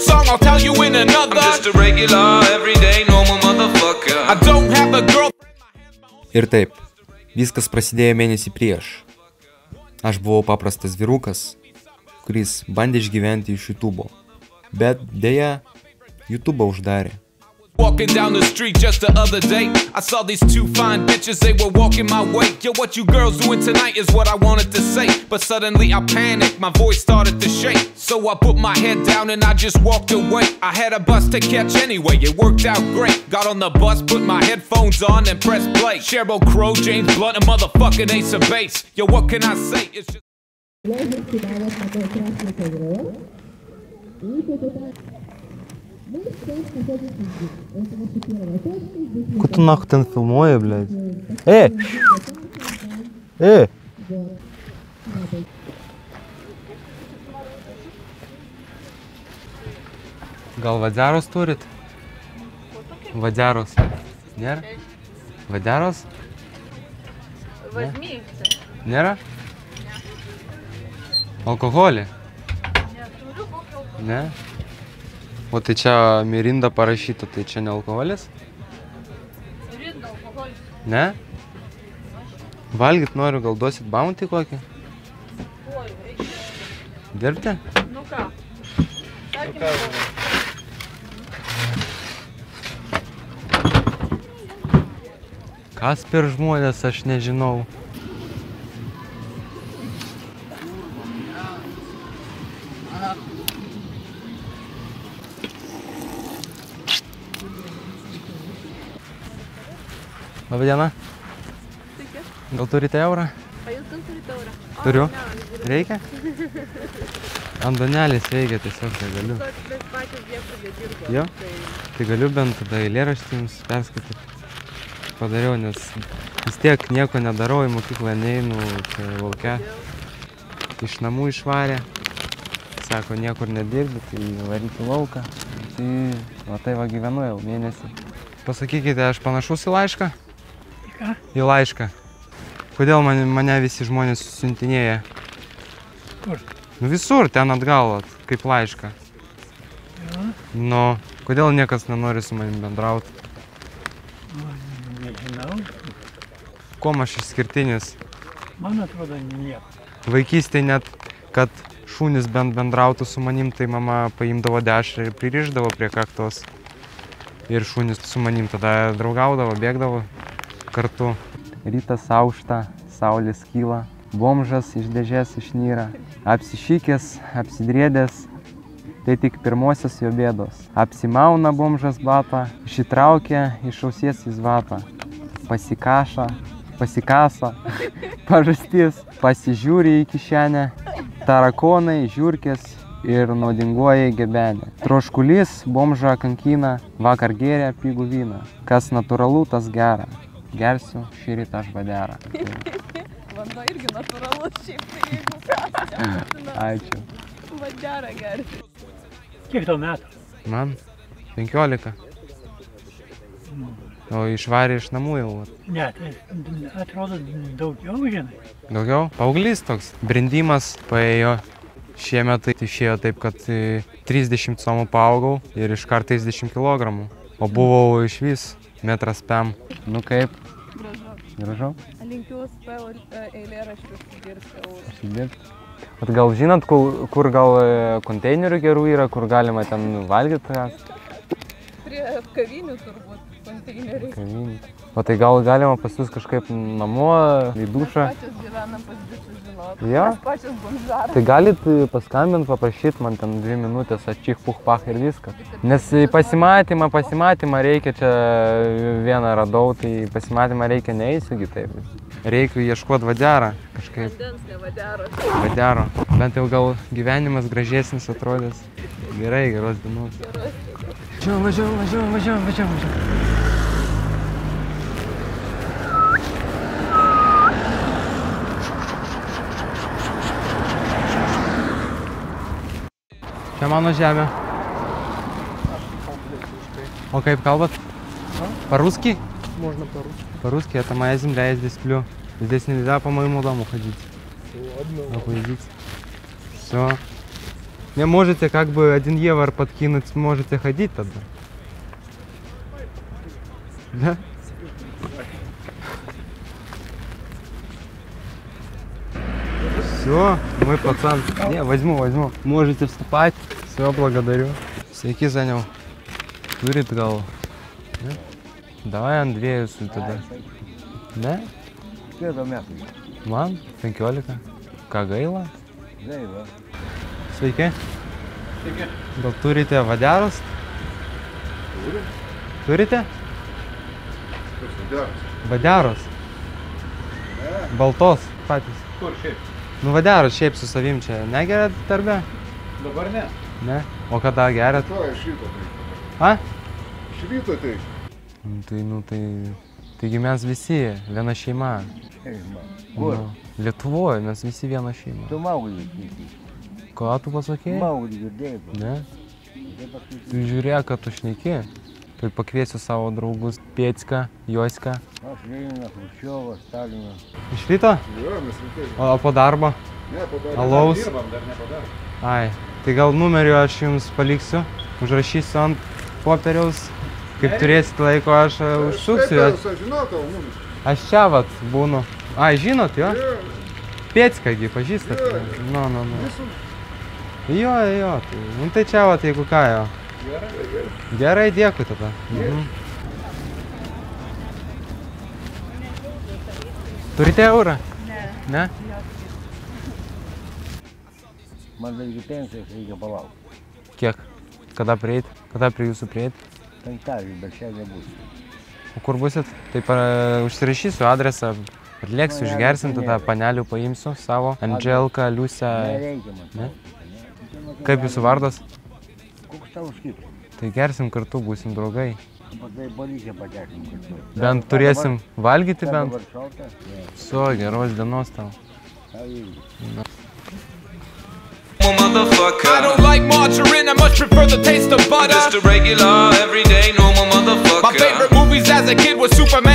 song, I'll tell you in another. I'm just a regular, everyday, normal motherfucker. I don't have a girlfriend. Ir taip, viskas prasidėjo mėnesį prieš. Aš buvau paprastas vyrukas, kuris bandė išgyventi iš YouTube'o. Bet dėja, YouTube'ą uždarė. Walking down the street just the other day, I saw these two fine bitches, they were walking my way. Yo, what you girls doing tonight is what I wanted to say, but suddenly I panicked, my voice started to shake. So I put my head down and I just walked away. I had a bus to catch anyway, it worked out great. Got on the bus, put my headphones on and pressed play. Sheryl Crow, James Blunt, a motherfucking Ace of Base. Yo, what can I say? It's just... Ку ты нахуй ten filmuoji, блядь? Gal vadzeros turit? Vadzeros. Nėra? Vadzeros? Nėra? Alkoholį? Ne? O tai čia mirinda parašyta, tai čia ne alkoholis? Mirinda alkoholis. Ne? Valgyt noriu, gal duosit bounty kokį? Oi, reikia. Dirbti? Nu ką? Tarkim, Kas per žmonės, aš nežinau. Labą dieną. Sveiki. Gal turite eurą? A jūs gal turite eurą? Turiu. Ne, Reikia? Ant duonelės veikia, tiesiog tai galiu. bet patys viešbutyje dirbo. Jo? Tai galiu bent tada eilėraštį jums perskaityti. Padariau, nes vis tiek nieko nedarau, į mokyklą neinu, čia lauke. Iš namų išvarė. Sako, niekur nedirbi, tai varyti lauką. Tai va tai va gyvenu jau mėnesį. Pasakykite, aš panašus į laišką? Ką? Į laišką. Kodėl mane visi žmonės siuntinėja? Kur? Nu visur, ten atgal, kaip laišką. Jo? Nu, kodėl niekas nenori su manim bendrauti? Nežinau. Kuom aš išskirtinis? Man atrodo, nieko. Vaikystėje net, kad šunys bent bendrautų su manim, tai mama paimdavo dešrą ir pririšdavo prie kaktos. Ir šunys su manim tada draugaudavo, bėgdavo kartu. Rytas aušta, saulės kyla, bomžas iš dėžės išnyra. Apsišykęs, apsidrėdęs, tai tik pirmosios jo bėdos. Apsimauna bomžas batą, išsitraukia iš ausies jis vatą. Pasikasa, pažastis, pasižiūri į kišenę, tarakonai, žiurkės ir naudinguoja gebenė. Troškulys bomžą kankina, vakar gėrė pigų vyną. Kas natūralu, tas gera. Gersiu šį rytą aš vaderą. Vanduo irgi natūralus šiaip, tai jeigu ką. Ačiū. Vaderą gerti. Kiek tau metų? Man 15. O išvarė iš namų jau. Ne, tai atrodo daugiau, žinai. Daugiau? Paauglys toks. Brendimas paėjo. Šiemet tai išėjo taip, kad 30 somų paaugau ir iškart 30 kg. O buvau iš vis metras pem. Nu kaip? Gražu. Gražu? Linkiu spėjau eilėraščius dirbti. Dirbti. Bet gal žinot, kur gal konteinerių gerų yra, kur galima ten valgyti? Prie kavinių turbūt konteineriai. Kavinį. O tai gal galima pas jūs kažkaip namo, į dušą? Mes pačios gyvenam pas bičius, žinot. Jo? Mes pačios bomžarai. Tai galit paskambint, paprašyti man ten 2 minutės, atčik puch pach ir viskas. Nes pasimatymą reikia, čia vieną radau, tai pasimatymą reikia neįsiugi taip. Reikia ieškoti vaderą kažkaip. Vandens ne vadero. Vadero. Bent jau gal gyvenimas gražesnis atrodys. Gerai, geros dienos. Važiuojam. Čia mano žemė. O kaip kalbat? По-русски? Можно по-русски. По-русски, это моя земля, я здесь сплю. Здесь нельзя по моему дому ходить. Ладно. Обойдите. Все. Не можете как бы 1 евро подкинуть, можете ходить тогда. Да? Все, мы пацан. Не, возьму. Можете вступать. Все, благодарю. Sveiki, Zaniau. Turit gal? Ne? Davai Andriejusui tada. Ne? Kiek metų? Man 15. Ką gaila? Gaila. Sveiki. Gal turite vaderos? Turite? Vaderos. Baltos patys. Kur šiaip? Nu vaderos šiaip su savim čia negeriat darbe? Dabar ne. Ne? O kada geriat? To iš ryto tai. A? Iš ryto tai. Taigi mes visi, viena šeima. Kur? Lietuvoje mes visi viena šeima. Tu Mauglį girdėjai. Ką tu pasakėjai? Mauglį girdėjai. Ne? Tu žiūrėk, kad tu šneki. Tai pakviesiu savo draugus Pėcką, Joską. Aš Leniną, Chruščiovą, Staliną. Iš ryto? Jo, mes rytai. O po darbo? Ne, po darbo. Alaus? Dirbam, dar nepadarėm. Ai, tai gal numerį aš jums paliksiu. Užrašysiu ant popieriaus. Kaip turėsit laiko, aš užsuksiu. Aš žinau tavo numerį. Aš čia vat būnu. Ai, žinot jo? Pėcką gi pažįstat? Nu. Jo. Tai, tai čia vat, jeigu ką jo. Gerai, dėkui tada. Turite eurą? Ne? Man dar iki pensijos reikia palaukti. Kiek? Kada prieit? Kada prie jūsų prieit? Penktadienį, bet šiandien nebus. O kur busit? Tai užsirašysiu adresą. Atlėksiu, išgersim, tada panelių paimsiu savo. Andželka, Liusia. Nereikia man. Ne? Kaip jūsų vardas? Koks tavo skirtas? Tai gersim kartu, būsim draugai. Tai balyčia pateksim kartu. Bent turėsim valgyti bent. Dabar šalta? Ne. Su, geros dienos tau. Ką irgi? I don't like margarine, I much prefer the taste of butter. Just a regular, everyday, normal motherfucker. My favorite movies as a kid was Superman